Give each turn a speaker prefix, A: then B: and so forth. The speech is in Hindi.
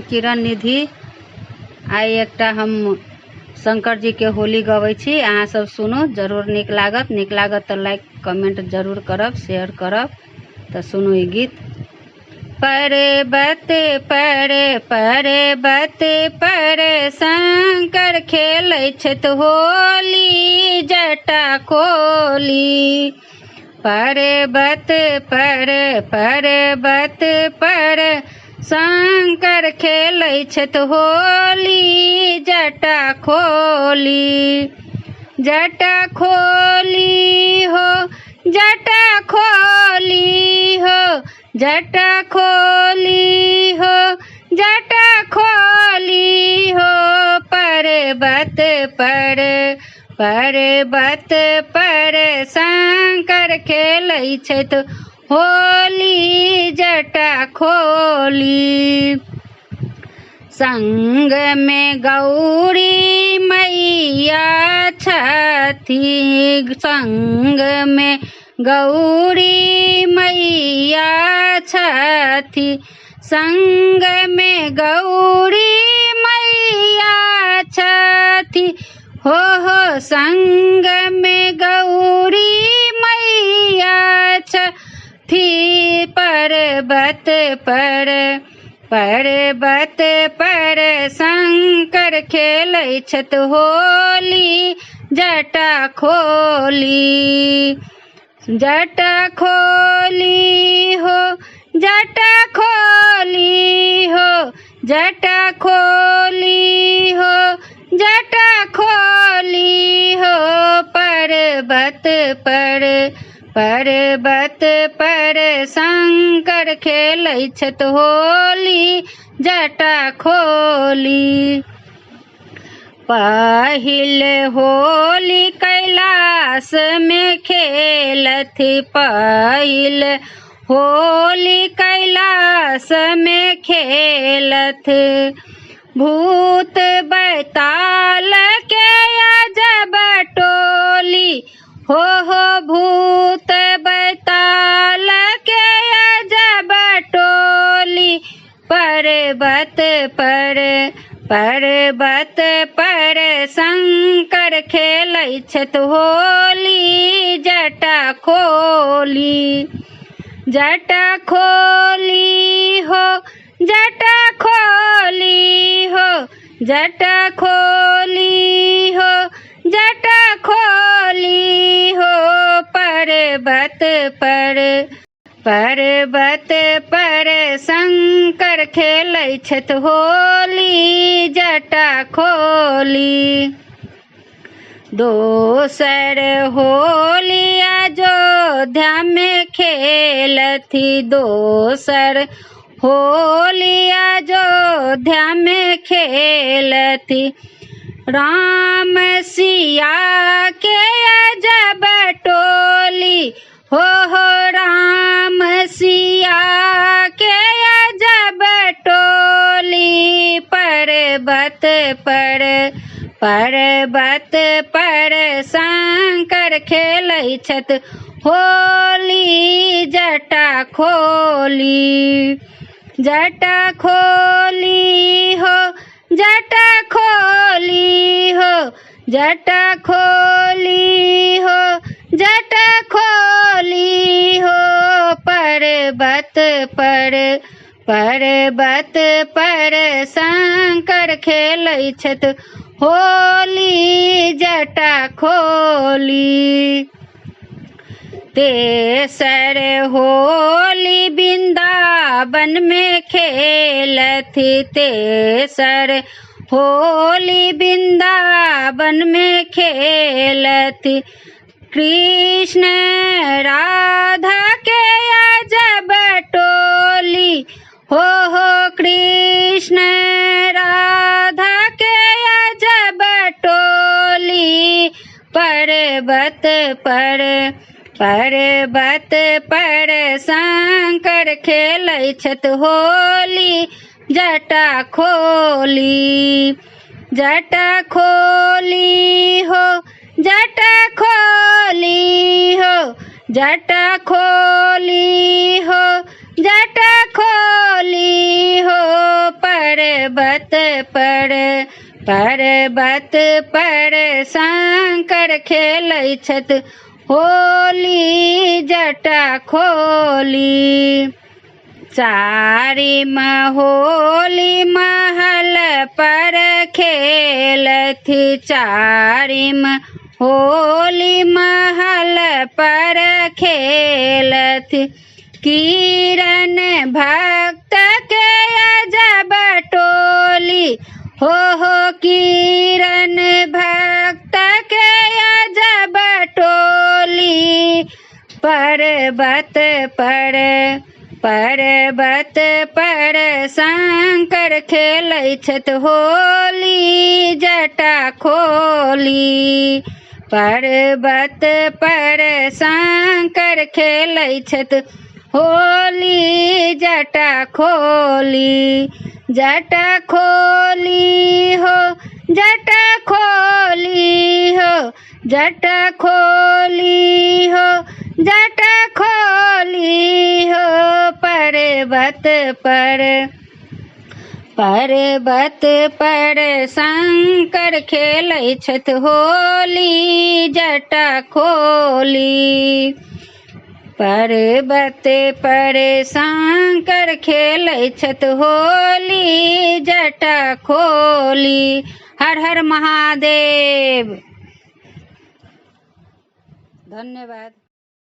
A: किरण निधि। आई एकटा हम शंकर जी के होली गबै छी, अहाँ सब सुनू, जरूर नीक लागत तो लाइक कमेंट जरूर करब, शेयर करब। तो सुनू ई गीत। पर्वत पर शंकर खेलै छथि होली जटा खोली। पर्वत पर शंकर खेलै छथि होली जटा खोली। जटा खोली हो, जटा खोली हो, जटा खोली हो, जटा खोली हो। पर्वत पर शंकर खेलै छथि होली जटा खोली। संग में गौरी मैया छथि, संग में गौरी मैया छथि, संग में गौरी मैया छथि हो, संग में गौरी मैया छथि। पर्वत पर शंकर खेलै छथि होली जटा खोली। जटा खोली हो, जटा खोली हो, जटा खोली हो, जटा खोली हो। पर्वत पर शंकर खेलै छथि होली जटा खोली। पहिल होली कैलाश में खेलथि, पहिल होली कैलाश में खेलथि। भूत बैताल के अजब टोली हो, भूत बैताल के अजब टोली। पर्वत पर शंकर खेलै छथि होली जटा खोली। जटा खोली हो, जटा खोली हो, जटा खोली हो, जटा खोली हो। पर्वत पर शंकर खेलै छथि होली जटा खोली। दोसर होली अयोध्या में खेलथि, दोसर होली अयोध्या में खेलथि। राम सिया के अजब टोली हो, राम सिया के अजब टोली। पर्वत पर शंकर खेलै छथि होली जटा खोली। जटा खोली हो, जटा खोली हो, जटा खोली हो, जटा खोली हो। पर्वत पर शंकर खेलै छथि होली जटा खोली। तेसर होली वृंदावन में खेलथि, तेसर होली वृंदावन में खेलथि। कृष्ण राधा के अजब टोली हो, कृष्ण राधा के अजब टोली। पर्वत पर शंकर खेलै छथि होली जटा खोली। जटा खोली हो, जटा खोली हो, जटा खोली हो, जटा खोली हो पर्वत पर शंकर खेलै छथ होली जटा खोली। चारिम होली महल पर खेलथि चारिम होली महल पर खेलथि किरण भक्त के अजब टोली हो किरण भक्त के अजब टोली। पर्वत पर शंकर खेलै छथ होली जटा खोली। पर्वत पर शंकर खेलै छथ होली जटा खोली। जटा खोली हो जटा खोली हो जटा खोली हो जटा खोली हो पर्वत पर शंकर खेलै छथ होली जटा खोली। पर्वत पर शंकर खेलै छथ होली जटा खोली। हर हर महादेव। धन्यवाद।